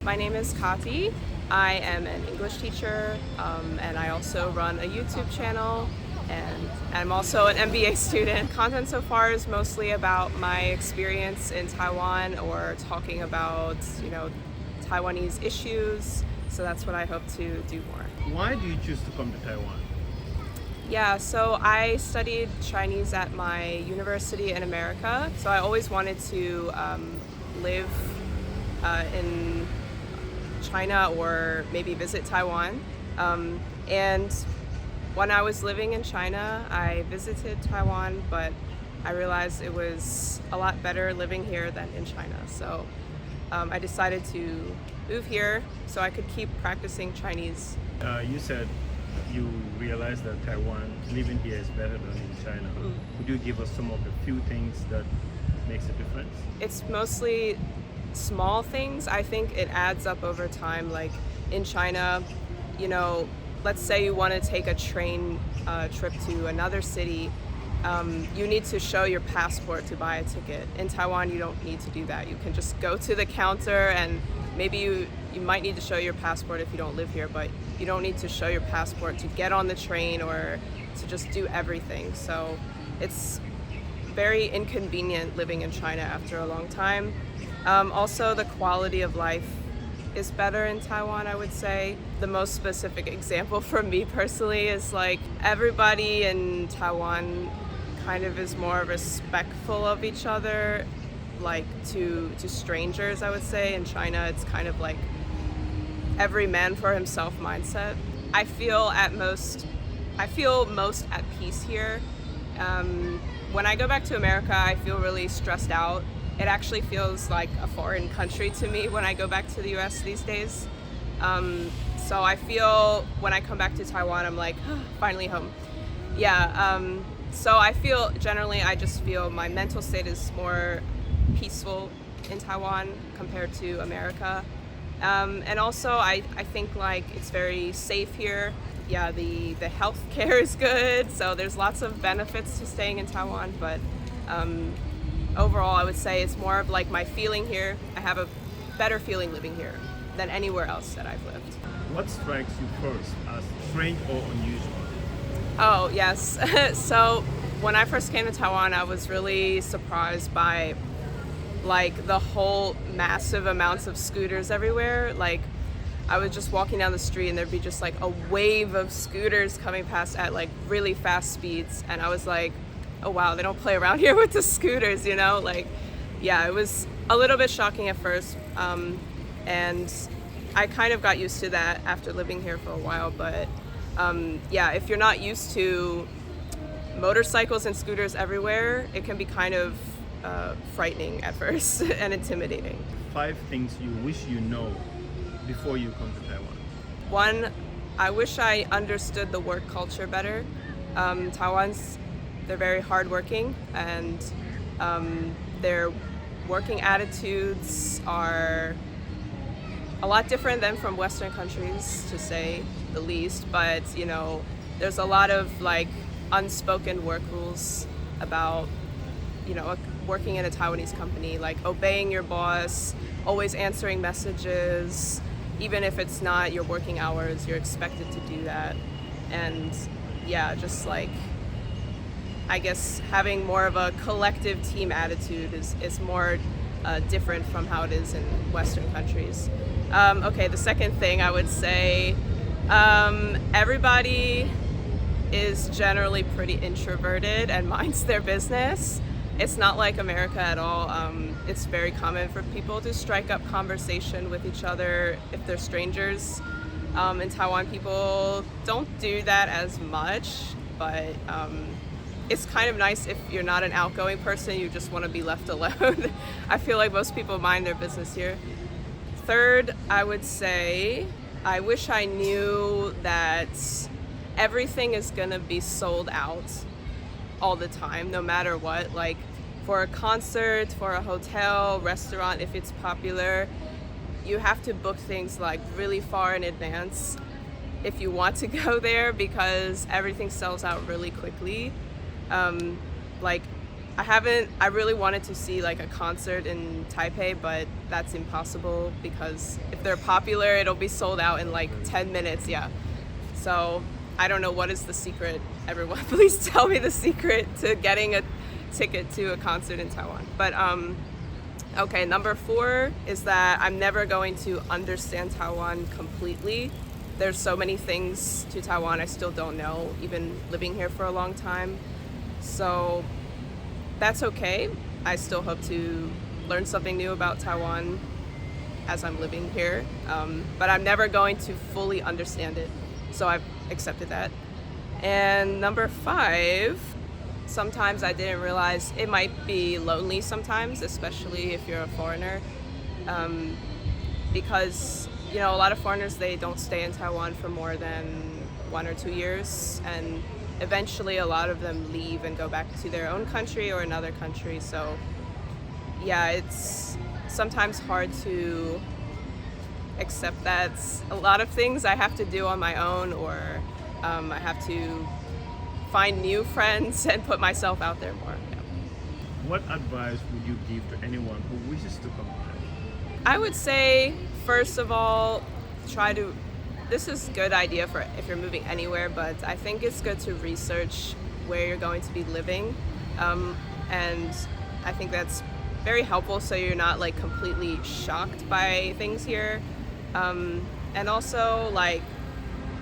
My name is Kati. I am an English teacher, and I also run a YouTube channel, and I'm also an MBA student. Content so far is mostly about my experience in Taiwan or talking about, Taiwanese issues. So that's what I hope to do more. Why do you choose to come to Taiwan? Yeah, so I studied Chinese at my university in America. So I always wanted to live in China or maybe visit Taiwan. And when I was living in China, I visited Taiwan, but I realized it was a lot better living here than in China. So I decided to move here so I could keep practicing Chinese. You said you realized that Taiwan, living here is better than in China. Could you give us some of the few things that makes a difference? It's mostly small things. I think it adds up over time. Like in China, let's say you want to take a train trip to another city, you need to show your passport to buy a ticket. In Taiwan, you don't need to do that. You can just go to the counter, and maybe you might need to show your passport if you don't live here, but you don't need to show your passport to get on the train or to just do everything. So it's very inconvenient living in China after a long time. Also, the quality of life is better in Taiwan, I would say. The most specific example for me personally is like everybody in Taiwan kind of is more respectful of each other, like to strangers, I would say. In China, it's kind of like every man for himself mindset. I feel most at peace here. When I go back to America, I feel really stressed out. It actually feels like a foreign country to me when I go back to the US these days. So I feel when I come back to Taiwan, I'm like, finally home. Yeah, so I just feel my mental state is more peaceful in Taiwan compared to America. And also I think like it's very safe here. Yeah, the health care is good, so there's lots of benefits to staying in Taiwan, but overall, I would say it's more of like my feeling here. I have a better feeling living here than anywhere else that I've lived. What strikes you first as strange or unusual? Oh, yes. So when I first came to Taiwan, I was really surprised by like the whole massive amounts of scooters everywhere. Like I was just walking down the street and there'd be just like a wave of scooters coming past at like really fast speeds. And I was like, oh wow, they don't play around here with the scooters, Like, yeah, it was a little bit shocking at first. And I kind of got used to that after living here for a while. But yeah, if you're not used to motorcycles and scooters everywhere, it can be kind of frightening at first and intimidating. 5 things you wish you know before you come to Taiwan. One, I wish I understood the work culture better. They're very hardworking, and their working attitudes are a lot different than from Western countries, to say the least. But there's a lot of like unspoken work rules about working in a Taiwanese company, like obeying your boss, always answering messages, even if it's not your working hours, you're expected to do that. And yeah, just like I guess having more of a collective team attitude is more different from how it is in Western countries. Okay, the second thing I would say, everybody is generally pretty introverted and minds their business. It's not like America at all. It's very common for people to strike up conversation with each other if they're strangers. In Taiwan, people don't do that as much, but it's kind of nice if you're not an outgoing person, you just want to be left alone. I feel like most people mind their business here. Third, I would say, I wish I knew that everything is going to be sold out all the time, no matter what. Like for a concert, for a hotel, restaurant, if it's popular, you have to book things like really far in advance if you want to go there, because everything sells out really quickly. Like I really wanted to see like a concert in Taipei, but that's impossible because if they're popular, it'll be sold out in like 10 minutes. Yeah. So I don't know what is the secret. Everyone, please tell me the secret to getting a ticket to a concert in Taiwan. But okay, number 4 is that I'm never going to understand Taiwan completely. There's so many things to Taiwan I still don't know, even living here for a long time. So that's okay. I still hope to learn something new about Taiwan as I'm living here. But I'm never going to fully understand it. So I've accepted that. And number 5, sometimes I didn't realize it might be lonely sometimes, especially if you're a foreigner. Because, you know, a lot of foreigners, they don't stay in Taiwan for more than 1 or 2 years. And eventually a lot of them leave and go back to their own country or another country. So yeah, it's sometimes hard to accept that a lot of things I have to do on my own, or I have to find new friends and put myself out there more. Yeah. What advice would you give to anyone who wishes to come here? I would say, first of all, this is a good idea for if you're moving anywhere, but I think it's good to research where you're going to be living. And I think that's very helpful so you're not like completely shocked by things here. And also, like,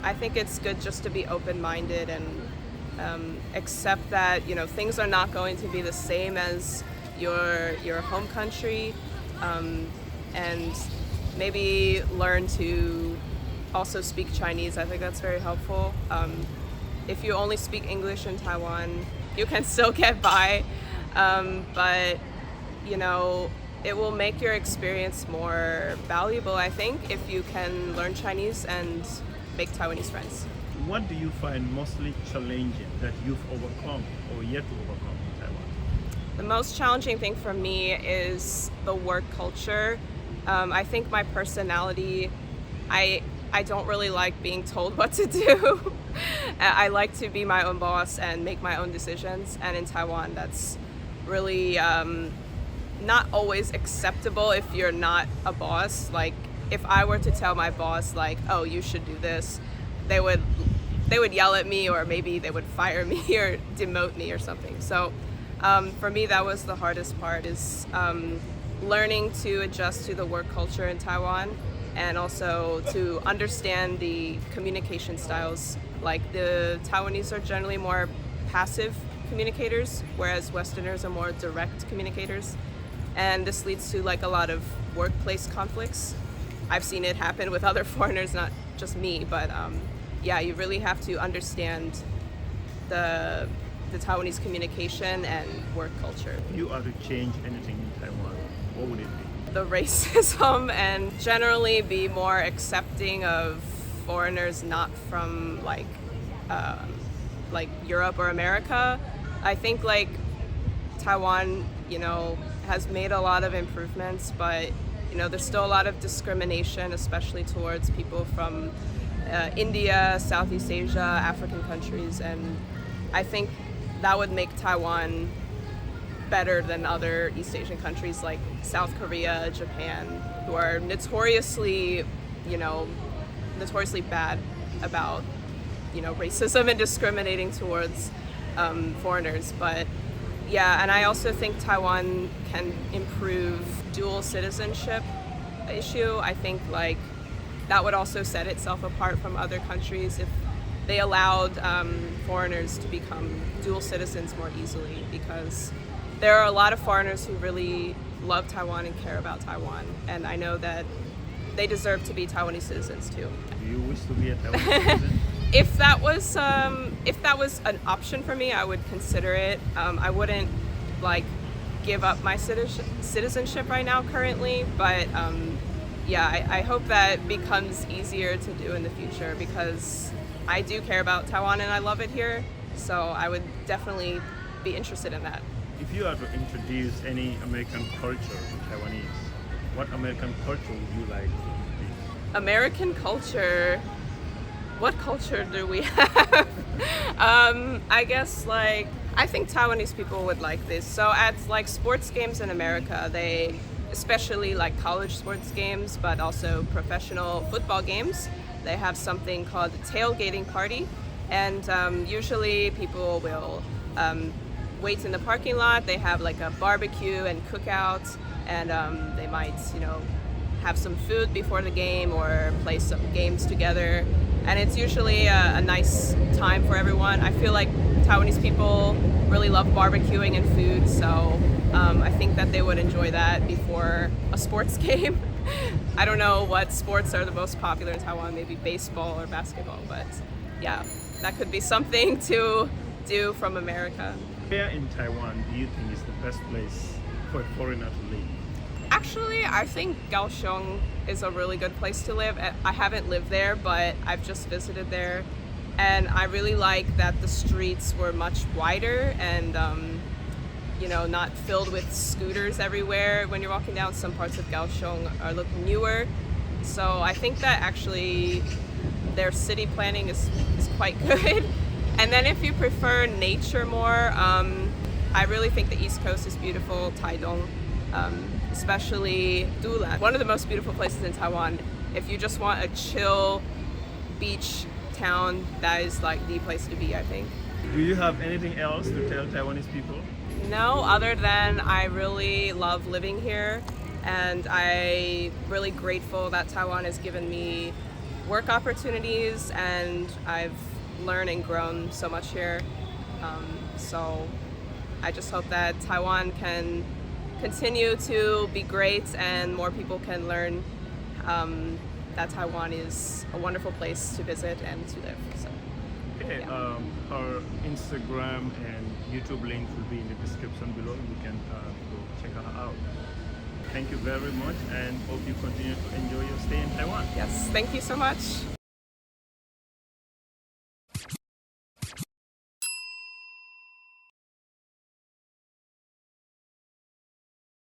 I think it's good just to be open-minded and accept that, you know, things are not going to be the same as your home country, and maybe learn to also speak Chinese. I think that's very helpful. If you only speak English in Taiwan, you can still get by, but you know, it will make your experience more valuable, I think, if you can learn Chinese and make Taiwanese friends. What do you find mostly challenging that you've overcome or yet to overcome in Taiwan? The most challenging thing for me is the work culture. I think my personality, I don't really like being told what to do. I like to be my own boss and make my own decisions. And in Taiwan, that's really not always acceptable if you're not a boss. Like, if I were to tell my boss, like, oh, you should do this, they would yell at me, or maybe they would fire me or demote me or something. So for me, that was the hardest part, is learning to adjust to the work culture in Taiwan, and also to understand the communication styles. Like, the Taiwanese are generally more passive communicators, whereas Westerners are more direct communicators. And this leads to like a lot of workplace conflicts. I've seen it happen with other foreigners, not just me, but yeah, you really have to understand the Taiwanese communication and work culture. If you are to change anything in Taiwan, what would it be? The racism, and generally be more accepting of foreigners not from like Europe or America. I think like Taiwan, you know, has made a lot of improvements, but you know, there's still a lot of discrimination, especially towards people from India, Southeast Asia, African countries, and I think that would make Taiwan better than other East Asian countries like South Korea, Japan, who are notoriously bad about, you know, racism and discriminating towards foreigners. But yeah, and I also think Taiwan can improve dual citizenship issue. I think like that would also set itself apart from other countries if they allowed foreigners to become dual citizens more easily, because there are a lot of foreigners who really love Taiwan and care about Taiwan, and I know that they deserve to be Taiwanese citizens too. Do you wish to be a Taiwanese citizen? If that was an option for me, I would consider it. I wouldn't like give up my citizenship right now currently, but yeah, I hope that becomes easier to do in the future, because I do care about Taiwan and I love it here, so I would definitely be interested in that. If you are to introduce any American culture to Taiwanese, what American culture would you like to introduce? American culture? What culture do we have? I guess like I think Taiwanese people would like this. So at like sports games in America, they, especially like college sports games, but also professional football games, they have something called the tailgating party. And usually people will wait in the parking lot. They have like a barbecue and cookout, and they might, have some food before the game or play some games together. And it's usually a nice time for everyone. I feel like Taiwanese people really love barbecuing and food, so I think that they would enjoy that before a sports game. I don't know what sports are the most popular in Taiwan, maybe baseball or basketball, but yeah, that could be something to do from America. Where in Taiwan do you think is the best place for a foreigner to live? Actually, I think Kaohsiung is a really good place to live. I haven't lived there, but I've just visited there. And I really like that the streets were much wider and, not filled with scooters everywhere when you're walking down. Some parts of Kaohsiung look newer. So I think that actually their city planning is quite good. And then if you prefer nature more, I really think the East Coast is beautiful, Taidong. Especially Dulan, one of the most beautiful places in Taiwan. If you just want a chill beach town, that is like the place to be, I think. Do you have anything else to tell Taiwanese people? No, other than I really love living here, and I'm really grateful that Taiwan has given me work opportunities, and I've learned and grown so much here. So I just hope that Taiwan can continue to be great and more people can learn that Taiwan is a wonderful place to visit and to live. So, Okay, yeah. her Instagram and YouTube links will be in the description below. You can go check her out. Thank you very much and hope you continue to enjoy your stay in Taiwan. Yes, thank you so much.